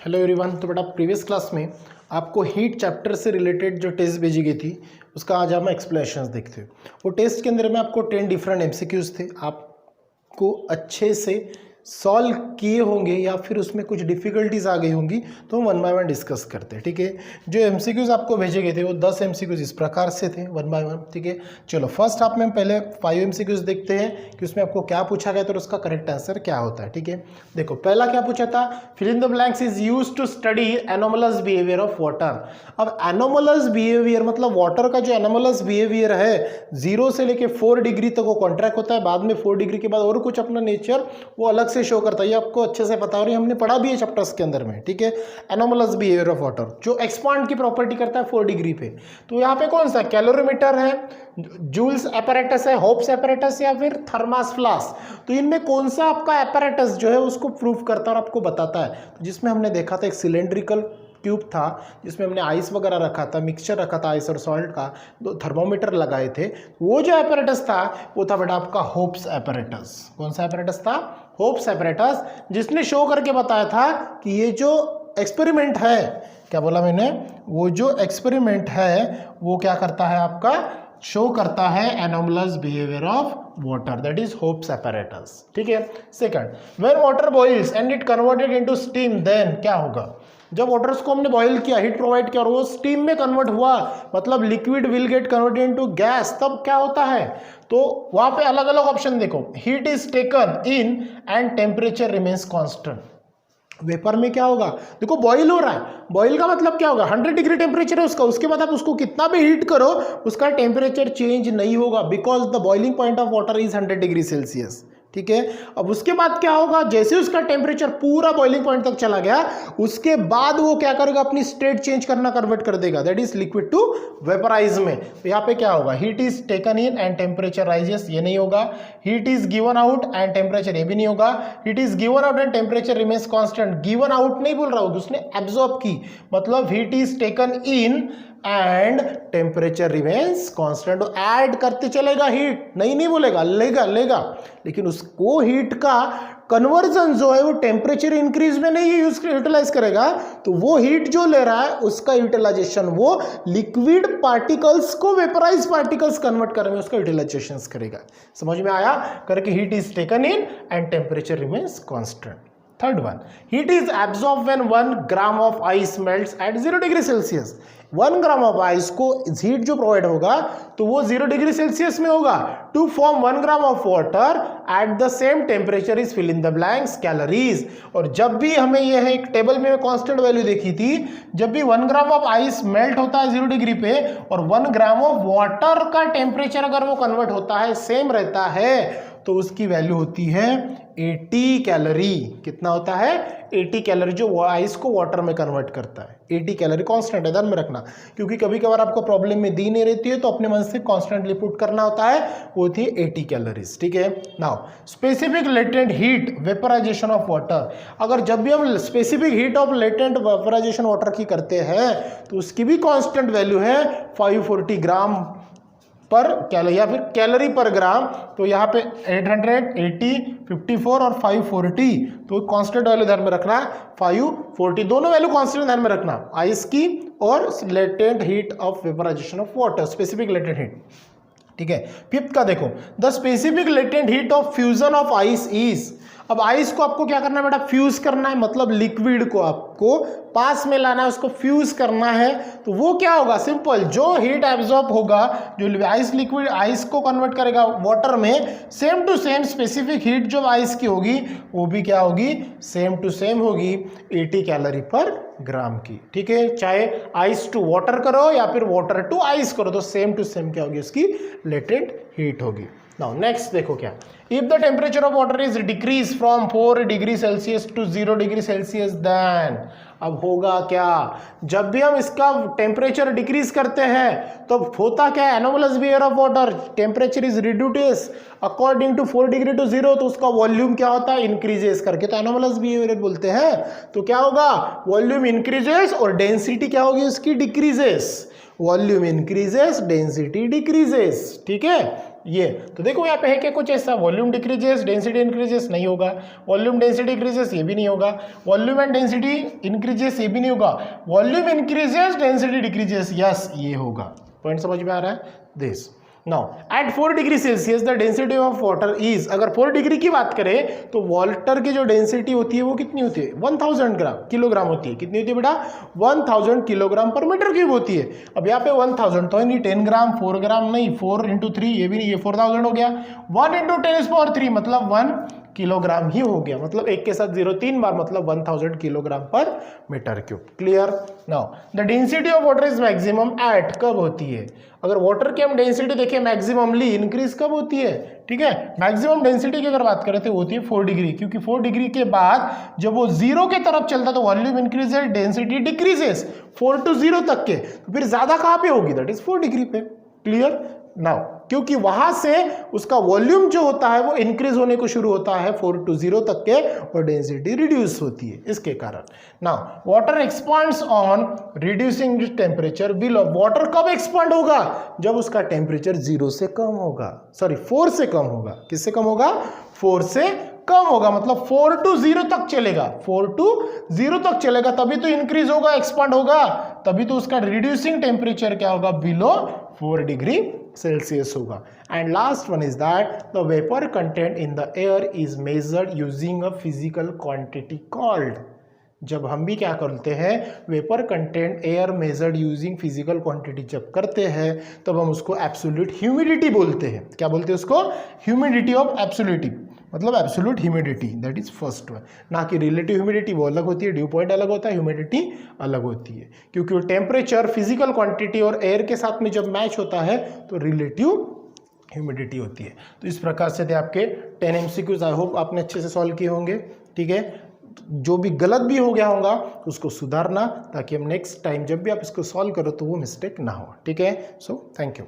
Hello everyone. तो बेटा previous class में आपको हीट चैप्टर से रिलेटेड जो टेस्ट भेजी गई थी उसका आज हम एक्सप्लेनेशंस देखते हैं। वो टेस्ट के अंदर में आपको 10 डिफरेंट एमसीक्यूज थे, आपको अच्छे से सॉल्व किए होंगे या फिर उसमें कुछ डिफ़िकल्टीज आ गई होंगी, तो हम वन बाय वन डिस्कस करते हैं। ठीक है, जो एमसीक्यूज आपको भेजे गए थे वो 10 एमसीक्यूज इस प्रकार से थे, वन बाय वन। ठीक है, चलो फर्स्ट हाफ में हम पहले 5 एमसीक्यूज देखते हैं कि उसमें आपको क्या पूछा गया था और उसका करेक्ट आंसर क्या होता है। ठीक है, देखो पहला क्या पूछा था, fill in the blanks is used to study anomalous behaviour of water. अब एनोमलस बिहेवियर मतलब वाटर का जो एनोमलस बिहेवियर है 0 से लेके 4 डिग्री तक वो कॉन्ट्रैक्ट होता है, बाद में 4 डिग्री के बाद और कुछ अपना नेचर वो अलग से शो करता है। ये आपको अच्छे से पता हो रही है, हमने पढ़ा भी है चैप्टर्स के अंदर में। ठीक है, एनोमलस बिहेवियर ऑफ वाटर जो एक्सपांड की प्रॉपर्टी करता है 4 डिग्री पे। तो यहाँ पे कौन सा कैलोरीमीटर है, जूल्स एपैरेटस है, होप्स एपैरेटस या फिर थर्मास फ्लास्क। तो इनमें कौन सा आपका एपैरेटस जो है उसको प्रूव करता है और आपको बताता है। तो जिसमें हमने देखा था एक सिलेंड्रिकल ट्यूब था जिसमें हमने आइस वगैरह रखा था, मिक्सचर रखा था आइस और सॉल्ट का, 2 थर्मोमीटर लगाए थे। वो जो एपैरेटस था वो था बेटा आपका होप्स एपैरेटस। कौन सा एपैरेटस था? होप्स एपैरेटस, जिसने शो करके बताया था कि ये जो एक्सपेरिमेंट है, क्या बोला मैंने, वो जो एक्सपेरिमेंट है वो क्या करता है, आपका शो करता है anomalous behaviour of water, that is Hope's apparatus. ठीक है, second, when water boils and it converted into steam, then क्या होगा? जब वाटर्स को हमने बॉईल किया, हीट प्रोवाइड किया और वो स्टीम में कन्वर्ट हुआ, मतलब liquid will get converted into gas, तब क्या होता है? तो वहां पे अलग अलग ऑप्शन देखो, heat is taken in and temperature remains constant. Vapour में क्या होगा? देखो बॉईल हो रहा है, बॉईल का मतलब क्या होगा, 100 डिग्री टेम्परेचर है उसका, उसके बाद आप उसको कितना भी हीट करो उसका टेम्परेचर चेंज नहीं होगा, because the boiling point of water is 100 degree Celsius. ठीक है, अब उसके बाद क्या होगा, जैसे उसका टेम्परेचर पूरा बॉइलिंग पॉइंट तक चला गया उसके बाद वो क्या करेगा, अपनी स्टेट चेंज करना, कन्वर्ट कर देगा, that is liquid to vaporise में। तो यहाँ पे क्या होगा, heat is taken in and temperature rises, ये नहीं होगा। Heat is given out and temperature, ये भी नहीं होगा। Heat is given out and temperature remains constant, given out नहीं बोल रहा हूं, उसने एब्जॉर्ब की, मतलब heat is taken in and temperature remains constant. Add करते चलेगा हीट, नहीं बोलेगा, लेगा, लेकिन उसको हीट का कन्वर्जन जो है वो टेम्परेचर इंक्रीज में नहीं यूटिलाइज करेगा, तो वो हीट जो ले रहा है उसका यूटिलाइजेशन वो लिक्विड पार्टिकल्स को वेपराइज पार्टिकल्स कन्वर्ट करने में उसका यूटिलाइजेशन करेगा। समझ में आया? करके heat is taken in and temperature remains constant. Third one, heat is absorb when 1 gram of ice melts at 0 degree Celsius. 1 gram of ice को हीट जो प्रोवाइड होगा तो वो 0 डिग्री सेल्सियस में होगा। To form 1 gram of water at the same temperature is fill in the blanks calories. और जब भी हमें यह एक टेबल में कांस्टेंट वैल्यू देखी थी, जब भी 1 ग्राम ऑफ आइस मेल्ट होता है 0 डिग्री पे और 1 ग्राम ऑफ वाटर का टेम्परेचर अगर वो कन्वर्ट होता है, सेम रहता है, तो उसकी वैल्यू होती है 80 कैलोरी। कितना होता है? 80 कैलोरी, जो आइस को वाटर में कन्वर्ट करता है। 80 कैलोरी कांस्टेंट है, ध्यान में रखना, क्योंकि कभी कभार आपको प्रॉब्लम में दी नहीं रहती है तो अपने मन से कांस्टेंटली पुट करना होता है, वो थी 80 कैलोरीज। ठीक है, now specific latent heat vaporisation of water. अगर जब भी हम specific heat of latent vaporisation water की करते हैं तो उसकी भी कांस्टेंट वैल्यू है 540 ग्राम पर कैलोरी या फिर कैलोरी पर ग्राम। तो यहाँ पे 880, 54 और 540, तो कांस्टेंट वैल्यू ध्यान में रखना, 540 दोनों वैल्यू कांस्टेंट ध्यान में रखना, आइस की और latent heat of vaporisation of water, specific latent heat. ठीक है, फिफ्थ का देखो, the specific latent heat of fusion of ice is. अब आइस को आपको क्या करना है बेटा, फ्यूज करना है, मतलब लिक्विड को आपको पास में लाना है, उसको फ्यूज करना है। तो वो क्या होगा, सिंपल, जो हीट एब्जॉर्ब होगा, जो आइस लिक्विड आइस को कन्वर्ट करेगा वाटर में, same to same specific heat जो आइस की होगी वो भी क्या होगी, सेम टू सेम होगी, 80 कैलोरी पर ग्राम की। ठीक है, चाहे आइस टू वाटर करो या फिर वाटर टू आइस करो, तो सेम टू सेम क्या होगी, उसकी लेटेंट हीट होगी। नाउ नेक्स्ट देखो क्या, if the temperature of water is decrease from 4 degree Celsius to 0 degree Celsius, then अब होगा क्या, जब भी हम इसका टेम्परेचर डिक्रीज करते हैं तो होता क्या है, anomalous behaviour of water, temperature is reduces according to 4 degree to 0, तो उसका वॉल्यूम क्या होता है, इंक्रीजेस करके, तो एनोमलस बिहेवियर बोलते हैं। तो क्या होगा, वॉल्यूम इंक्रीजेस और डेंसिटी क्या होगी उसकी, decreases. Volume increases, density decreases. ठीक है, ये तो देखो यहाँ पे है कि कुछ ऐसा वॉल्यूम डिक्रीजेस डेंसिटी इंक्रीजेस नहीं होगा, वॉल्यूम डेंसिटी इंक्रीजेस ये भी नहीं होगा, वॉल्यूम एंड डेंसिटी इंक्रीजेस ये भी नहीं होगा, volume increases density decreases yes ये होगा। पॉइंट समझ में आ रहा है this. Now at 4 degree Celsius the density of water is, अगर 4 डिग्री की बात करें तो वाटर की जो डेंसिटी होती है वो कितनी होती है 1000 किलोग्राम होती है। कितनी होती है बेटा 1000 किलोग्राम पर मीटर क्यूब होती है। अब यहाँ पे 1000 तो नहीं 10 ग्राम 4 ग्राम नहीं 4 × 3 ये भी नहीं, ये 4000 हो गया, 1 × 10⁻³ मतलब 1 किलोग्राम ही हो गया, मतलब एक के साथ 0 3 बार मतलब 1000 kilogram per metre cube. Clear. Now the density of water is maximum at, कब होती है, अगर वाटर की हम डेंसिटी देखें मैक्सिममली इंक्रीज कब होती है, ठीक है, मैक्सिमम डेंसिटी की अगर बात करें तो होती है 4 डिग्री, क्योंकि 4 डिग्री के बाद जब वो 0 के तरफ चलता है तो volume increases density decreases 4 to 0 तक के, तो फिर ज्यादा कहाँ पे होगी, दैट इज 4 डिग्री पे। क्लियर। नाउ क्योंकि वहां से उसका वॉल्यूम जो होता है वो इंक्रीज होने को शुरू होता है 4 to 0 तक के और डेंसिटी रिड्यूस होती है इसके कारण। Now water expands on reducing temperature below, water कब एक्सपांड होगा, जब उसका टेम्परेचर 0 से कम होगा, सॉरी 4 से कम होगा। किससे कम होगा, 4 से कम होगा, मतलब 4 to 0 तक चलेगा, 4 to 0 तक चलेगा तभी तो इंक्रीज होगा एक्सपांड होगा, तभी तो उसका रिड्यूसिंग टेम्परेचर क्या होगा बिलो 4 डिग्री सेल्सियस होगा। And last one is that the vapour content in the air is measured using a physical quantity called, जब हम भी क्या करते हैं vapour content air measured using physical quantity जब करते हैं तब हम उसको एब्सोल्यूट ह्यूमिडिटी बोलते हैं। क्या बोलते हैं उसको, ह्यूमिडिटी ऑफ एब्सोल्यूटी, मतलब absolute humidity, that is first one, ना कि रिलेटिव ह्यूमिडिटी, वो अलग होती है, ड्यू पॉइंट अलग होता है, ह्यूमिडिटी अलग होती है, क्योंकि वो टेम्परेचर फिजिकल क्वांटिटी और एयर के साथ में जब मैच होता है तो रिलेटिव ह्यूमिडिटी होती है। तो इस प्रकार से थे आपके 10 MCQs, आई होप आपने अच्छे से सॉल्व किए होंगे। ठीक है, जो भी गलत भी हो गया होगा उसको सुधारना, ताकि हम नेक्स्ट टाइम जब भी आप इसको सॉल्व करो तो वो मिस्टेक ना हो। ठीक है, सो थैंक यू।